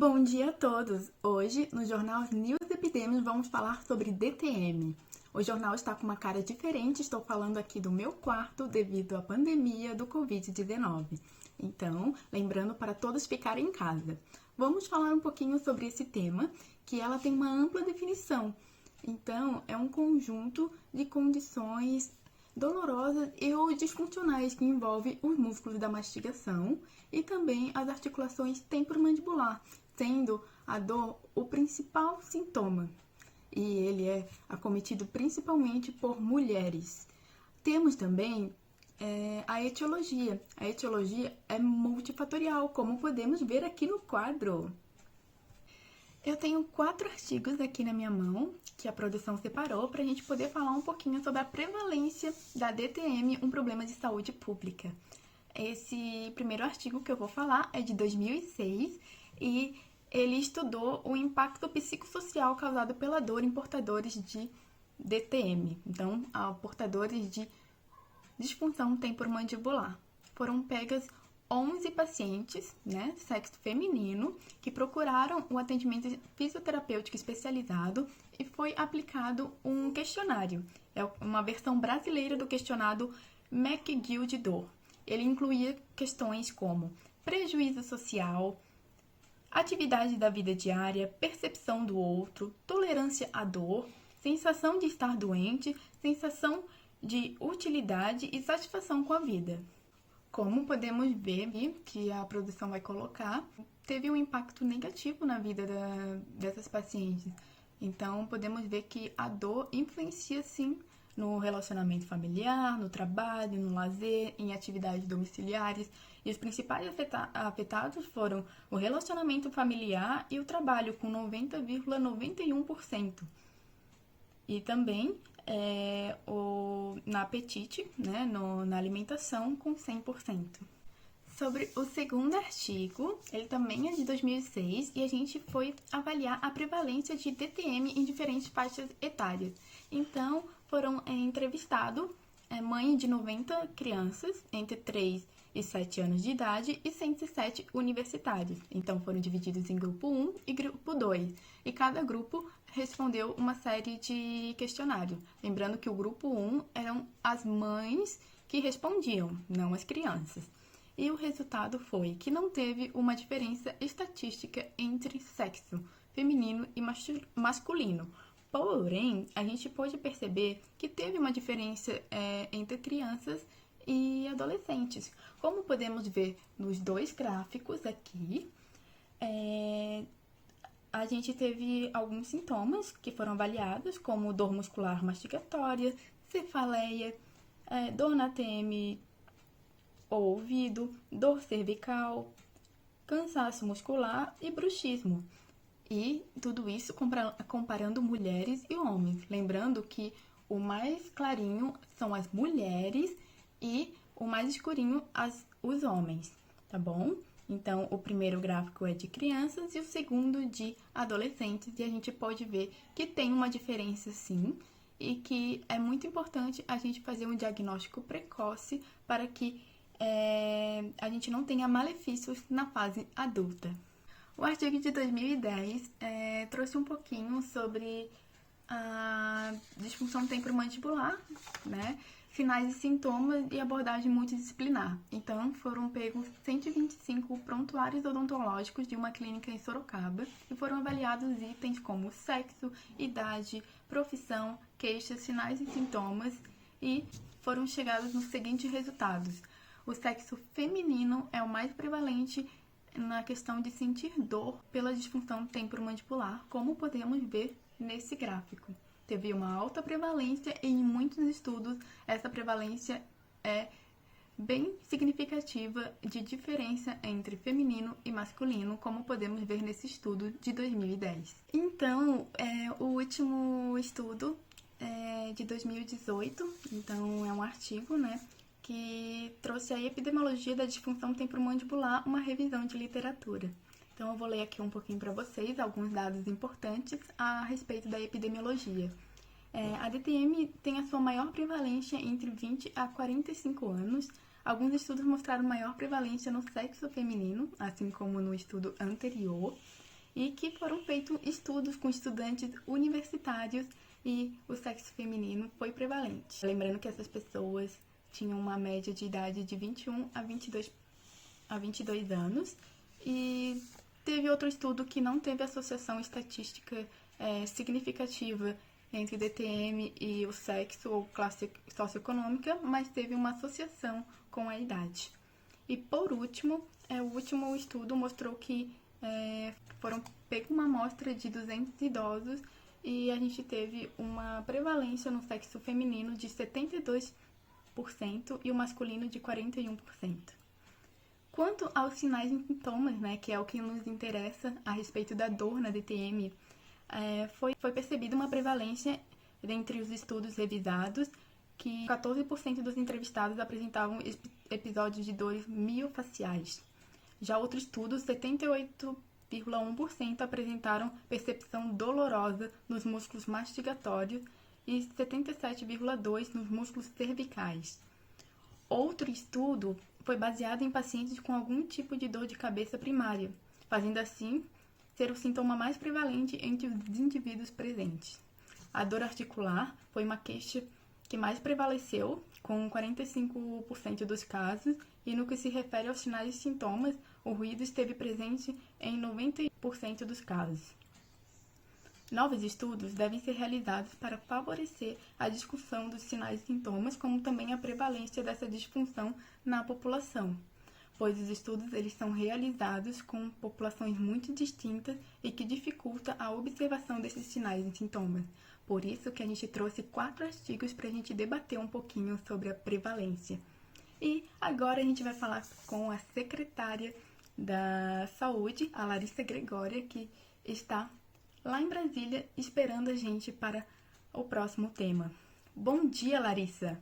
Bom dia a todos! Hoje, no Jornal News Epidemics, vamos falar sobre DTM. O jornal está com uma cara diferente, estou falando aqui do meu quarto devido à pandemia do Covid-19. Então, lembrando para todos ficarem em casa. Vamos falar um pouquinho sobre esse tema, que ela tem uma ampla definição. Então, é um conjunto de condições dolorosas e ou disfuncionais que envolve os músculos da mastigação e também as articulações temporomandibular, sendo a dor o principal sintoma. E ele é acometido principalmente por mulheres. Temos também a etiologia. A etiologia é multifatorial, como podemos ver aqui no quadro. Eu tenho 4 artigos aqui na minha mão, que a produção separou, para a gente poder falar um pouquinho sobre a prevalência da DTM, um problema de saúde pública. Esse primeiro artigo que eu vou falar é de 2006 e ele estudou o impacto psicossocial causado pela dor em portadores de DTM, então, portadores de disfunção temporomandibular. Foram pegas 11 pacientes, sexo feminino, que procuraram um atendimento fisioterapêutico especializado e foi aplicado um questionário. É uma versão brasileira do questionário McGill de dor. Ele incluía questões como prejuízo social, atividade da vida diária, percepção do outro, tolerância à dor, sensação de estar doente, sensação de utilidade e satisfação com a vida. Como podemos ver que a produção vai colocar, teve um impacto negativo na vida dessas pacientes. Então, podemos ver que a dor influencia, sim, no relacionamento familiar, no trabalho, no lazer, em atividades domiciliares. E os principais afetados foram o relacionamento familiar e o trabalho, com 90,91%. E também na apetite, na alimentação, com 100%. Sobre o segundo artigo, ele também é de 2006 e a gente foi avaliar a prevalência de DTM em diferentes faixas etárias. Então, foram entrevistados mães de 90 crianças entre 3 e 7 anos de idade e 107 universitários. Então, foram divididos em grupo 1 e grupo 2. E cada grupo respondeu uma série de questionários. Lembrando que o grupo 1 eram as mães que respondiam, não as crianças. E o resultado foi que não teve uma diferença estatística entre sexo feminino e masculino. Porém, a gente pode perceber que teve uma diferença entre crianças e adolescentes. Como podemos ver nos 2 gráficos aqui, a gente teve alguns sintomas que foram avaliados, como dor muscular mastigatória, cefaleia, dor na TM ou ouvido, dor cervical, cansaço muscular e bruxismo. E tudo isso comparando mulheres e homens. Lembrando que o mais clarinho são as mulheres e o mais escurinho os homens, tá bom? Então, o primeiro gráfico é de crianças e o segundo de adolescentes. E a gente pode ver que tem uma diferença, sim, e que é muito importante a gente fazer um diagnóstico precoce para que a gente não tenha malefícios na fase adulta. O artigo de 2010 trouxe um pouquinho sobre a disfunção temporomandibular, sinais e sintomas e abordagem multidisciplinar. Então, foram pegos 125 prontuários odontológicos de uma clínica em Sorocaba e foram avaliados itens como sexo, idade, profissão, queixas, sinais e sintomas e foram chegados nos seguintes resultados. O sexo feminino é o mais prevalente na questão de sentir dor pela disfunção temporomandibular, como podemos ver nesse gráfico. Teve uma alta prevalência e em muitos estudos essa prevalência é bem significativa de diferença entre feminino e masculino, como podemos ver nesse estudo de 2010. Então, o último estudo é de 2018, então é um artigo, que trouxe a epidemiologia da disfunção temporomandibular, uma revisão de literatura. Então, eu vou ler aqui um pouquinho para vocês alguns dados importantes a respeito da epidemiologia. A DTM tem a sua maior prevalência entre 20 a 45 anos. Alguns estudos mostraram maior prevalência no sexo feminino, assim como no estudo anterior. e que foram feitos estudos com estudantes universitários e o sexo feminino foi prevalente. Lembrando que essas pessoas tinham uma média de idade de 21 a 22 anos e teve outro estudo que não teve associação estatística significativa entre DTM e o sexo ou classe socioeconômica, mas teve uma associação com a idade. E por último, o último estudo mostrou que foram pegos uma amostra de 200 idosos e a gente teve uma prevalência no sexo feminino de 72% e o masculino de 41%. Quanto aos sinais e sintomas, que é o que nos interessa a respeito da dor na DTM, foi percebida uma prevalência dentre os estudos revisados que 14% dos entrevistados apresentavam episódios de dores miofaciais. Já outro estudo, 78,1% apresentaram percepção dolorosa nos músculos mastigatórios e 77,2% nos músculos cervicais. Outro estudo foi baseado em pacientes com algum tipo de dor de cabeça primária, fazendo assim ser o sintoma mais prevalente entre os indivíduos presentes. A dor articular foi uma queixa que mais prevaleceu, com 45% dos casos, e no que se refere aos sinais e sintomas, o ruído esteve presente em 90% dos casos. Novos estudos devem ser realizados para favorecer a discussão dos sinais e sintomas, como também a prevalência dessa disfunção na população, pois os estudos eles são realizados com populações muito distintas e que dificulta a observação desses sinais e sintomas. Por isso que a gente trouxe 4 artigos para a gente debater um pouquinho sobre a prevalência. E agora a gente vai falar com a secretária da Saúde, a Larissa Gregória, que está lá em Brasília esperando a gente para o próximo tema. Bom dia, Larissa!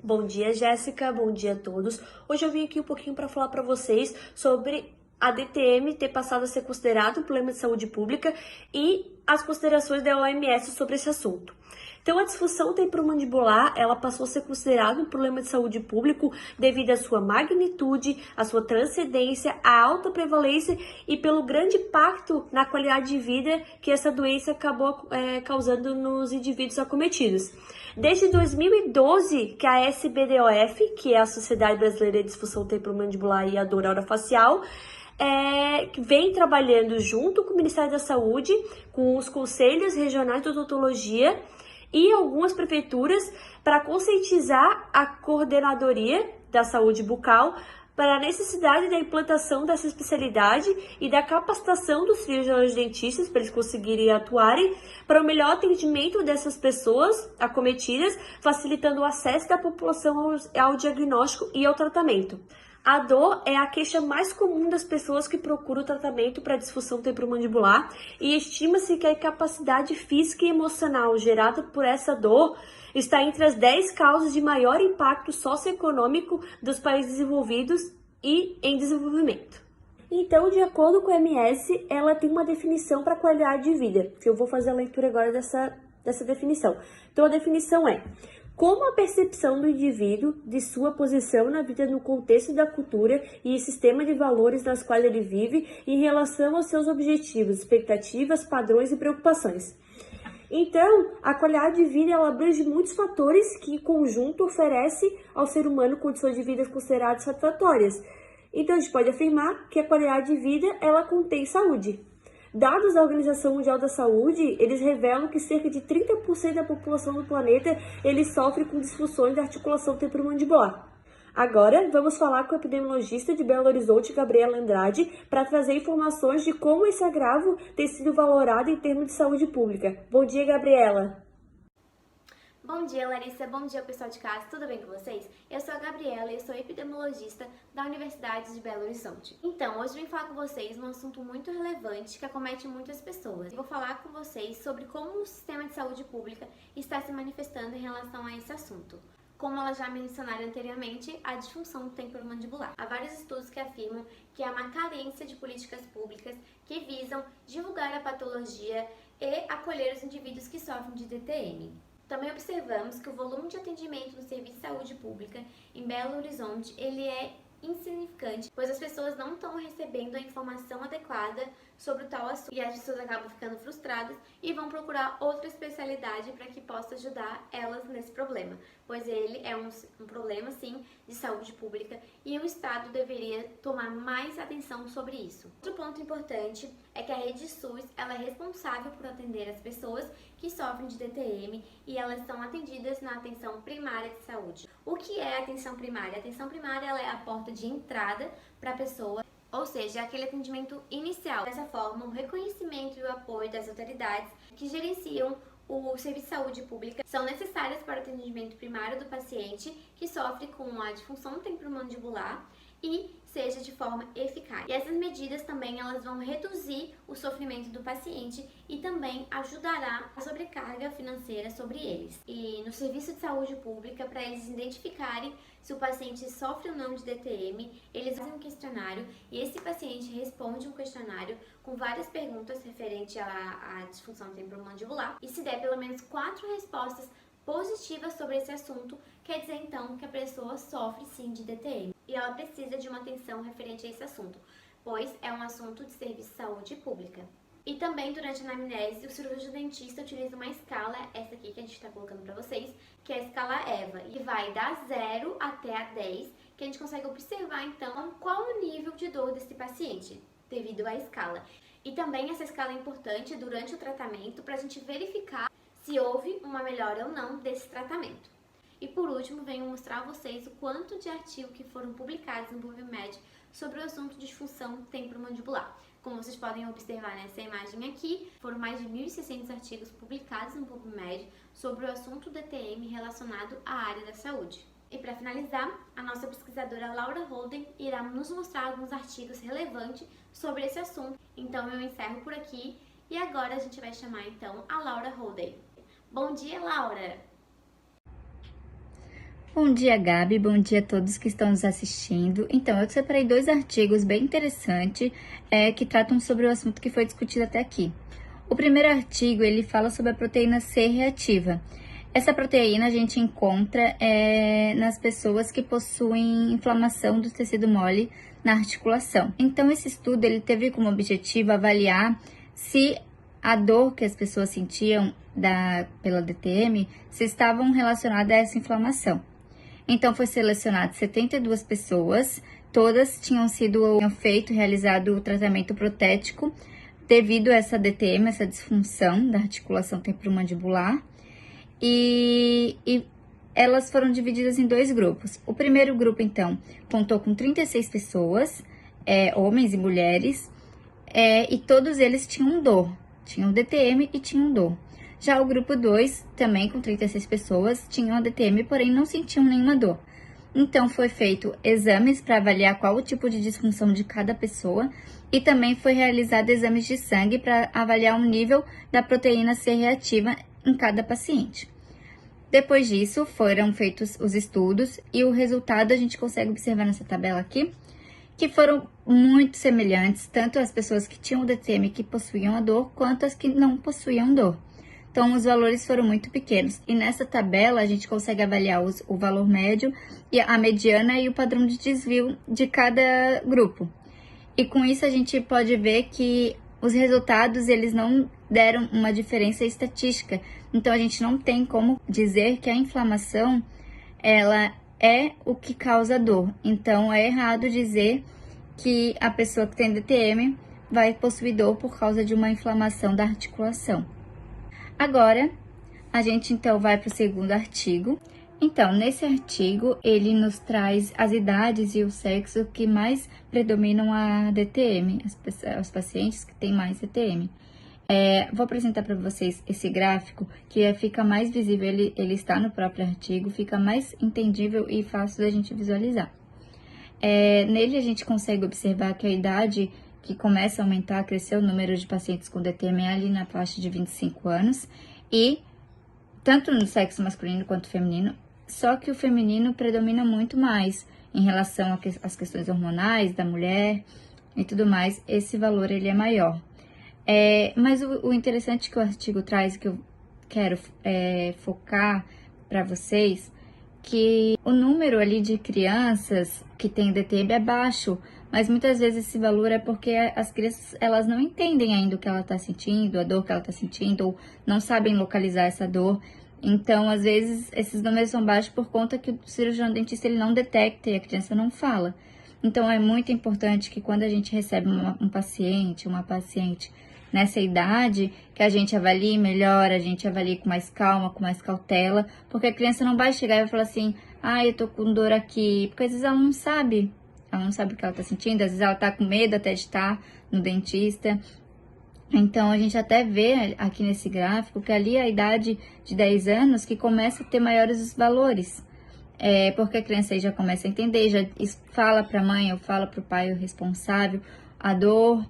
Bom dia, Jéssica. Bom dia a todos. Hoje eu vim aqui um pouquinho para falar para vocês sobre a DTM ter passado a ser considerado um problema de saúde pública e as considerações da OMS sobre esse assunto. Então, a disfunção temporomandibular, ela passou a ser considerada um problema de saúde pública devido à sua magnitude, à sua transcendência, à alta prevalência e pelo grande impacto na qualidade de vida que essa doença acabou causando nos indivíduos acometidos. Desde 2012, que a SBDOF, que é a Sociedade Brasileira de Disfunção Temporomandibular e a Dor Orofacial, vem trabalhando junto com o Ministério da Saúde, com os conselhos regionais de odontologia e algumas prefeituras para conscientizar a coordenadoria da saúde bucal para a necessidade da implantação dessa especialidade e da capacitação dos cirurgiões dentistas para eles conseguirem atuarem para o melhor atendimento dessas pessoas acometidas, facilitando o acesso da população ao diagnóstico e ao tratamento. A dor é a queixa mais comum das pessoas que procuram tratamento para disfunção temporomandibular e estima-se que a incapacidade física e emocional gerada por essa dor está entre as 10 causas de maior impacto socioeconômico dos países desenvolvidos e em desenvolvimento. Então, de acordo com a OMS, ela tem uma definição para qualidade de vida, que eu vou fazer a leitura agora dessa definição. Então, a definição é: como a percepção do indivíduo de sua posição na vida no contexto da cultura e sistema de valores nas quais ele vive em relação aos seus objetivos, expectativas, padrões e preocupações. Então, a qualidade de vida ela abrange muitos fatores que, em conjunto, oferece ao ser humano condições de vida consideradas satisfatórias. Então, a gente pode afirmar que a qualidade de vida ela contém saúde. Dados da Organização Mundial da Saúde, eles revelam que cerca de 30% da população do planeta ele sofre com disfunções da articulação temporomandibular. Agora, vamos falar com a epidemiologista de Belo Horizonte, Gabriela Andrade, para trazer informações de como esse agravo tem sido valorado em termos de saúde pública. Bom dia, Gabriela! Bom dia, Larissa. Bom dia, pessoal de casa. Tudo bem com vocês? Eu sou a Gabriela e eu sou epidemiologista da Universidade de Belo Horizonte. Então, hoje eu vim falar com vocês num assunto muito relevante que acomete muitas pessoas. Eu vou falar com vocês sobre como o sistema de saúde pública está se manifestando em relação a esse assunto. Como ela já mencionaram anteriormente, a disfunção temporomandibular. Há vários estudos que afirmam que há uma carência de políticas públicas que visam divulgar a patologia e acolher os indivíduos que sofrem de DTM. Também observamos que o volume de atendimento no serviço de saúde pública em Belo Horizonte ele é insignificante, pois as pessoas não estão recebendo a informação adequada sobre o tal assunto e as pessoas acabam ficando frustradas e vão procurar outra especialidade para que possa ajudar elas nesse problema, pois ele é um problema, sim, de saúde pública e o Estado deveria tomar mais atenção sobre isso. Outro ponto importante é que a rede SUS ela é responsável por atender as pessoas que sofrem de DTM e elas são atendidas na atenção primária de saúde. O que é a atenção primária? A atenção primária ela é a porta de entrada para a pessoa, ou seja, aquele atendimento inicial. Dessa forma, o reconhecimento e o apoio das autoridades que gerenciam o serviço de saúde pública são necessárias para o atendimento primário do paciente que sofre com a disfunção temporomandibular e seja de forma eficaz. E essas medidas também elas vão reduzir o sofrimento do paciente e também ajudará a sobrecarga financeira sobre eles. E no serviço de saúde pública, para eles identificarem se o paciente sofre ou não de DTM, eles fazem um questionário e esse paciente responde um questionário com várias perguntas referente à disfunção temporomandibular. E se der pelo menos 4 respostas positivas sobre esse assunto, quer dizer então que a pessoa sofre sim de DTM e ela precisa de uma atenção referente a esse assunto, pois é um assunto de serviço de saúde pública. E também durante a anamnese, o cirurgião dentista utiliza uma escala, essa aqui que a gente está colocando para vocês, que é a escala EVA, e vai da 0 até a 10, que a gente consegue observar então qual o nível de dor desse paciente, devido à escala. E também essa escala é importante durante o tratamento para a gente verificar se houve uma melhora ou não desse tratamento. E por último, venho mostrar a vocês o quanto de artigos que foram publicados no PubMed sobre o assunto de disfunção temporomandibular. Como vocês podem observar nessa imagem aqui, foram mais de 1.600 artigos publicados no PubMed sobre o assunto DTM relacionado à área da saúde. E para finalizar, a nossa pesquisadora Laura Holden irá nos mostrar alguns artigos relevantes sobre esse assunto. Então eu encerro por aqui e agora a gente vai chamar então a Laura Holden. Bom dia, Laura! Bom dia, Gabi. Bom dia a todos que estão nos assistindo. Então, eu separei 2 artigos bem interessantes que tratam sobre o assunto que foi discutido até aqui. O primeiro artigo, ele fala sobre a proteína C reativa. Essa proteína a gente encontra nas pessoas que possuem inflamação do tecido mole na articulação. Então, esse estudo, ele teve como objetivo avaliar se a dor que as pessoas sentiam pela DTM se estavam relacionadas a essa inflamação. Então, foi selecionado 72 pessoas, todas tinham realizado o tratamento protético devido a essa DTM, essa disfunção da articulação temporomandibular, e elas foram divididas em 2 grupos. O primeiro grupo, então, contou com 36 pessoas, homens e mulheres, e todos eles tinham dor, tinham DTM e tinham dor. Já o grupo 2, também com 36 pessoas, tinham a DTM, porém não sentiam nenhuma dor. Então, foi feito exames para avaliar qual o tipo de disfunção de cada pessoa e também foi realizado exames de sangue para avaliar o nível da proteína C reativa em cada paciente. Depois disso, foram feitos os estudos e o resultado a gente consegue observar nessa tabela aqui, que foram muito semelhantes, tanto as pessoas que tinham o DTM que possuíam a dor, quanto as que não possuíam dor. Então, os valores foram muito pequenos. E nessa tabela, a gente consegue avaliar o valor médio, e a mediana e o padrão de desvio de cada grupo. E com isso, a gente pode ver que os resultados, eles não deram uma diferença estatística. Então, a gente não tem como dizer que a inflamação, ela é o que causa dor. Então, é errado dizer que a pessoa que tem DTM vai possuir dor por causa de uma inflamação da articulação. Agora, a gente então vai para o segundo artigo. Então, nesse artigo, ele nos traz as idades e o sexo que mais predominam a DTM, os pacientes que têm mais DTM. Vou apresentar para vocês esse gráfico, que fica mais visível, ele está no próprio artigo, fica mais entendível e fácil da gente visualizar. Nele, a gente consegue observar que a idade que começa a aumentar, crescer o número de pacientes com DTM ali na faixa de 25 anos, e tanto no sexo masculino quanto feminino, só que o feminino predomina muito mais em relação às questões hormonais da mulher e tudo mais, esse valor ele é maior. Mas o interessante que o artigo traz, que eu quero focar para vocês, que o número ali de crianças que tem DTM é baixo, mas muitas vezes esse valor é porque as crianças elas não entendem ainda o que ela está sentindo, a dor que ela está sentindo, ou não sabem localizar essa dor. Então, às vezes, esses números são baixos por conta que o cirurgião dentista ele não detecta e a criança não fala. Então, é muito importante que quando a gente recebe um paciente, uma paciente nessa idade, que a gente avalie melhor, a gente avalie com mais calma, com mais cautela, porque a criança não vai chegar e vai falar assim, eu tô com dor aqui, porque às vezes ela não sabe o que ela tá sentindo, às vezes ela tá com medo até de estar no dentista. Então, a gente até vê aqui nesse gráfico que ali é a idade de 10 anos que começa a ter maiores os valores. Porque a criança aí já começa a entender, já fala para a mãe ou fala para o pai o responsável, a dor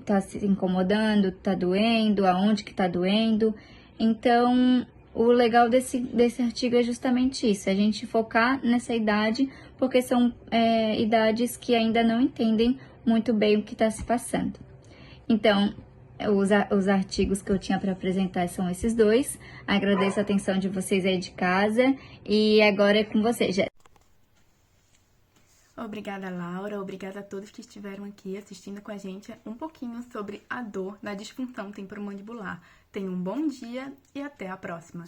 tá se incomodando, tá doendo, aonde que tá doendo. Então, o legal desse artigo é justamente isso, a gente focar nessa idade, porque são idades que ainda não entendem muito bem o que está se passando. Então, os artigos que eu tinha para apresentar são esses dois. Agradeço a atenção de vocês aí de casa e agora é com vocês, Jéssica. Obrigada, Laura. Obrigada a todos que estiveram aqui assistindo com a gente um pouquinho sobre a dor da disfunção temporomandibular. Tenham um bom dia e até a próxima.